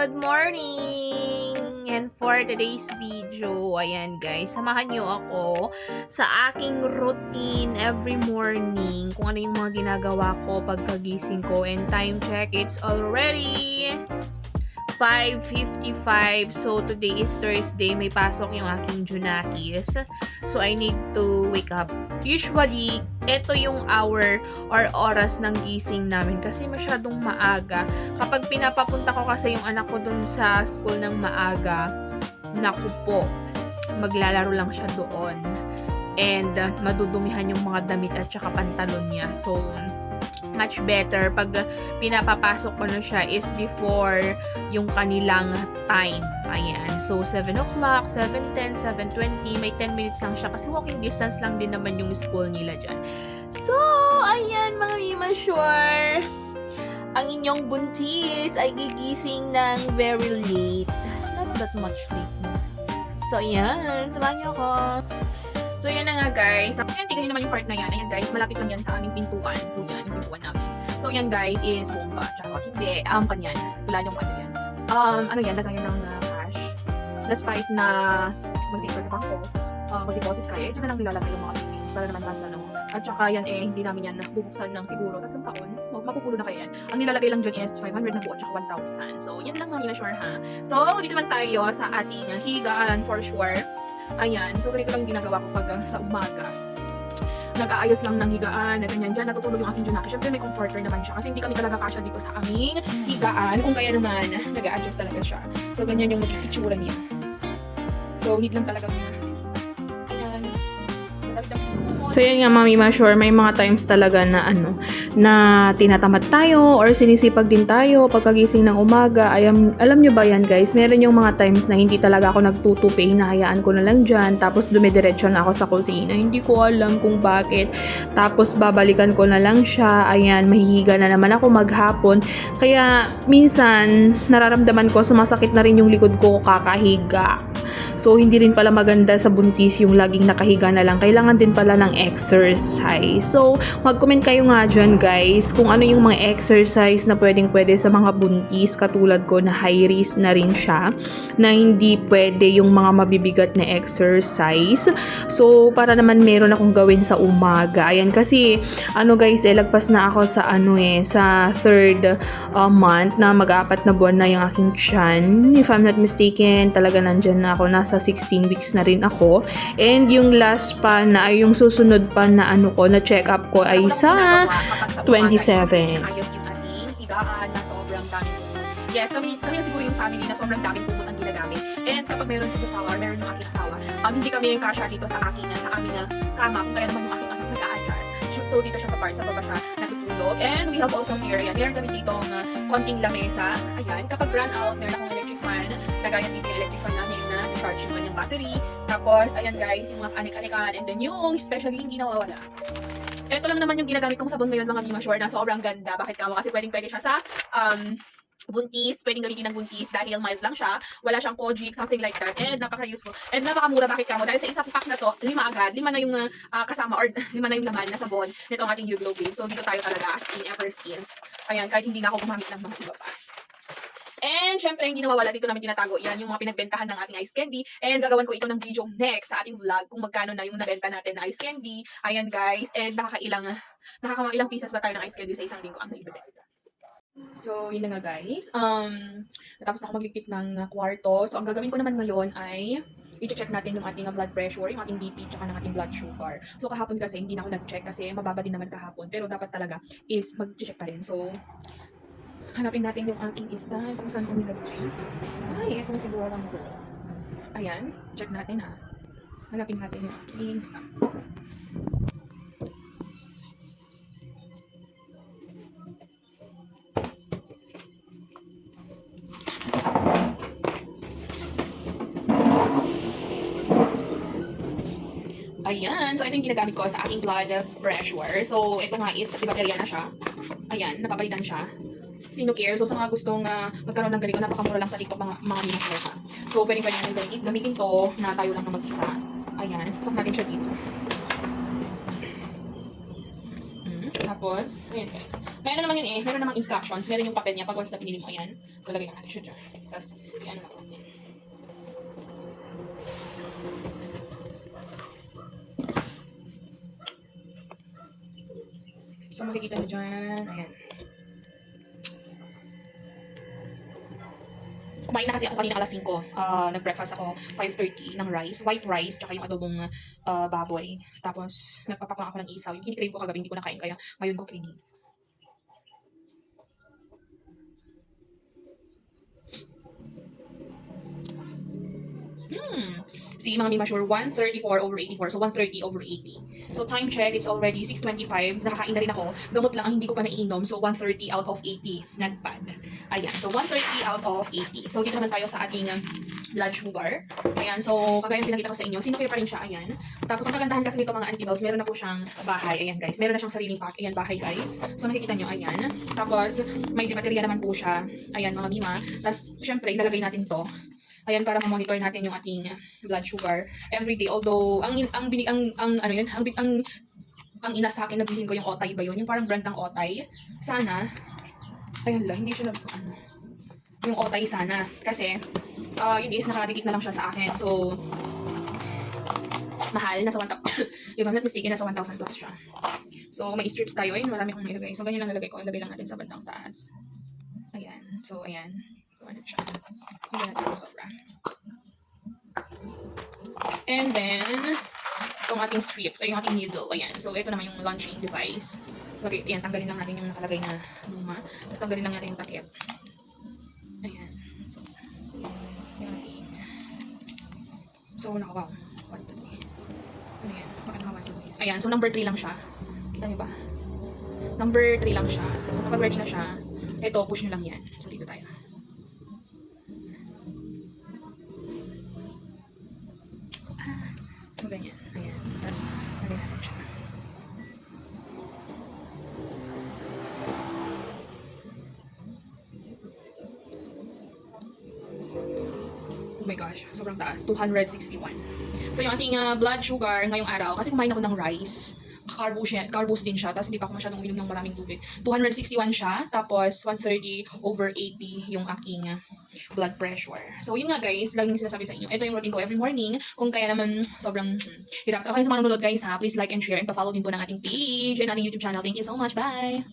Good morning! And for today's video, ayan guys, samahan nyo ako sa aking routine every morning. Kung ano yung mga ginagawa ko pagkagising ko. And time check, it's already 5:55. So, today is Thursday. May pasok yung aking Junakis. So, I need to wake up. Usually, ito yung hour or oras ng gising namin kasi masyadong maaga. Kapag pinapapunta ko kasi yung anak ko dun sa school ng maaga, naku po, maglalaro lang siya doon. And madudumihan yung mga damit at saka pantalon niya. So, much better pag pinapapasok ko na siya is before yung kanilang time. Ayan. So, 7 o'clock, 7:10, 7:20. May 10 minutes lang siya kasi walking distance lang din naman yung school nila dyan. So, ayan mga Mima Sure. Ang inyong buntis ay gigising ng very late. Not that much late. So, ayan. Samahan niyo ako. So, yan na nga guys. Ayan, tignan nyo naman yung part na yan. Ayan guys, malapit lang yan sa aming pintuan. So, yan, yung pintuan namin. So, yan guys is bomba. Tsaka, hindi, kanyan. Wala yung ano yan. Ano yan, lagayan ng cash. Despite na mag-save ka sa bangko, mag-deposit ka, dyan na lang nilalagay yung mga savings para naman nasa ano. At saka yan hindi namin yan bubuksan ng siguro 3 taon. Mapupulo na kayo yan. Ang nilalagay lang dyan is 500 na buo at saka 1,000. So, yan lang mga sure ha. So, dito naman tayo sa ating higaan for sure. Ayan, so ganito lang ginagawa ko pag sa umaga. Nag-aayos lang ng higaan, na ganyan dyan, natutulog yung aking Junaki. Siyempre may comforter naman siya kasi hindi kami talaga kasya dito sa aming higaan. Kung kaya naman, nag-a-adjust talaga siya. So ganyan yung magiging itsura niya. So need lang talaga muna. Ayan. So yan nga Mami Sure, may mga times talaga na na tinatamad tayo or sinisipag din tayo pagkagising ng umaga. Alam nyo ba yan guys, meron yung mga times na hindi talaga ako nagtutupi, hinahayaan ko na lang dyan, tapos dumidiretso na ako sa kusina, hindi ko alam kung bakit, tapos babalikan ko na lang siya, ayan, mahihiga na naman ako maghapon, kaya minsan nararamdaman ko sumasakit na rin yung likod ko kakahiga. So, hindi rin pala maganda sa buntis yung laging nakahiga na lang. Kailangan din pala ng exercise. So, mag-comment kayo nga dyan, guys, kung ano yung mga exercise na pwedeng-pwede sa mga buntis. Katulad ko na high risk na rin siya. Na hindi pwede yung mga mabibigat na exercise. So, para naman meron akong gawin sa umaga. Ayan, kasi, guys, lagpas na ako sa sa 3rd month na mag-4 na buwan na yung aking tiyan. If I'm not mistaken, talaga nandyan na ako. Nasa 16 weeks na rin ako. And yung last pa na ay yung susunod pa na na check up ko ay sa 27. Ayos yung ating higaan na sobrang daming kumot. Yes, kami siguro yung family na sobrang daming kumot ang ginagamit. And kapag meron si asawa, meron yung aking asawa, hindi kami yung kasya dito sa aming kama, kung kaya naman yung aking anak nag-a-adjust. So dito siya sa baba siya natutulog. And we have also here, ayan, meron kami dito konting lamesa. Ayan, kapag run out, meron akong electric fan. Lagayan dito yung electric fan namin na charge yung kanyang battery. Tapos, ayan guys, yung mga anik-anikan. And then yung especially hindi nawawala. Ito lang naman yung ginagamit kong sabon ngayon mga Mima Sure na sobrang ganda. Bakit kamo? Kasi pwedeng-pwede siya sa buntis, pwedeng gamitin ng buntis dahil mild lang siya, wala siyang kojic, something like that, and napaka-useful, and napakamura. Bakit kamo? Dahil sa isang pack na to, 5 agad, 5 na yung kasama, or 5 na yung laman na sabon nitong ating Euglobin. So dito tayo talaga as in ever since. Ayan, kahit hindi na ako gumamit ng mga iba pa. And syempre, hindi nawawala dito namin tinatago yan yung mga pinagbentahan ng ating ice candy. And gagawan ko ito ng video next sa ating vlog kung magkano na yung nabenta natin na ice candy. Ayan guys, and nakakailang pieces ba tayo ng ice candy sa isang linggo ang naibibenta. So, yun na nga guys. Natapos na ako magligpit ng kwarto. So, ang gagawin ko naman ngayon ay i-check natin yung ating blood pressure, yung ating BP, tsaka ng ating blood sugar. So, kahapon kasi hindi na ako nag-check kasi mababa din naman kahapon. Pero dapat talaga is mag-check pa rin. So, hanapin natin yung aking stand kung saan ko nilagay. Ay, eto siguro lang ko. Ayan, check natin ha. Hanapin natin yung aking stand. Ayan, so ito yung ginagamit ko sa aking blood pressure. So, ito nga is, di baterya na siya. Ayan, napapalitan siya. Sinocare. So, sa mga gustong magkaroon ng ganito, napakamura lang sa TikTok mga Mima Sure ha. So, pwedeng gamitin to na tayo lang na mag-isa. Ayan, pasok natin siya dito. Tapos, ayan guys. May ano naman yun meron namang instructions. Meron yung papel niya pag once na pinili mo, ayan. So, lagay lang natin siya dyan. Tapos, ayan lang natin. So, makikita nyo dyan, ayan. Kumain na kasi ako kanina alas 5. Nag-breakfast ako 5:30 ng rice, white rice, tsaka yung adobong baboy. Tapos, nagpapak lang ako ng isaw. Yung kinikrave ko kagabi, hindi ko nakain, kaya ngayon ko crave. Si mga Mima Sure, 134/84. So, 130/80. So, time check, it's already 6:25. Nakakain na rin ako. Gamot lang ang hindi ko pa naiinom. So, 130 out of 80. Not bad. Ayan. So, 130 out of 80. So, dito naman tayo sa ating blood sugar. Ayan. So, kagaya ng pinakita ko sa inyo, sinukir pa rin siya. Ayan. Tapos, ang kagandahan kasi nito mga anti-bells, meron na po siyang bahay. Ayan, guys. Meron na siyang sariling pack. Ayan, bahay, guys. So, nakikita nyo. Ayan. Tapos, may baterya naman po siya. Ayan, mga Mima. Tapos, syempre, ilalagay natin to. Ayan, para ma-monitor natin yung ating blood sugar every day. Although, ang ina sa akin, nabilhin ko yung Otay ba yun? Yung parang brand ng Otay. Sana, ayun lang, hindi siya yung Otay sana. Kasi, yun is, nakadikit na lang siya sa akin. So, mahal, nasa 1,000, if I'm not mistaken, nasa 1,000 plus siya. So, may strips tayo. Ayun, marami kong ilagay. So, ganyan lang nalagay ko. Ilagay lang natin sa bandang taas. Ayan. So, ayan. Ano siya. Hindi natin ito sobra. And then, itong ating strips, ay yung ating needle. Ayan. So, ito naman yung launching device. Okay, ayan, tanggalin lang natin yung nakalagay na luma. Tapos tanggalin lang natin yung takip. Ayan. So, yung ating... So, naku, wow. 1, 2, 3. Ano yan? Bakit naka 1, 2, 3? Ayan, so number 3 lang siya. Kita niyo ba? Number 3 lang siya. So, kapag ready na siya, ito, push nyo lang yan. So, dito tayo. So, ganyan. Ayan. Tapos, lagyan natin siya. Oh my gosh. Sobrang taas. 261. So, yung ating blood sugar ngayong araw, kasi kumain ako ng rice, carbos din siya, tapos hindi pa ako masyadong uminom ng maraming tubig. 261 siya, tapos 130/80 yung aking blood pressure. So, yun nga guys, laging sinasabi sa inyo. Ito yung routine ko every morning. Kung kaya naman sobrang hirap. Okay sa mga nanonood guys ha, please like and share and pa-follow din po ng ating page and ating YouTube channel. Thank you so much. Bye!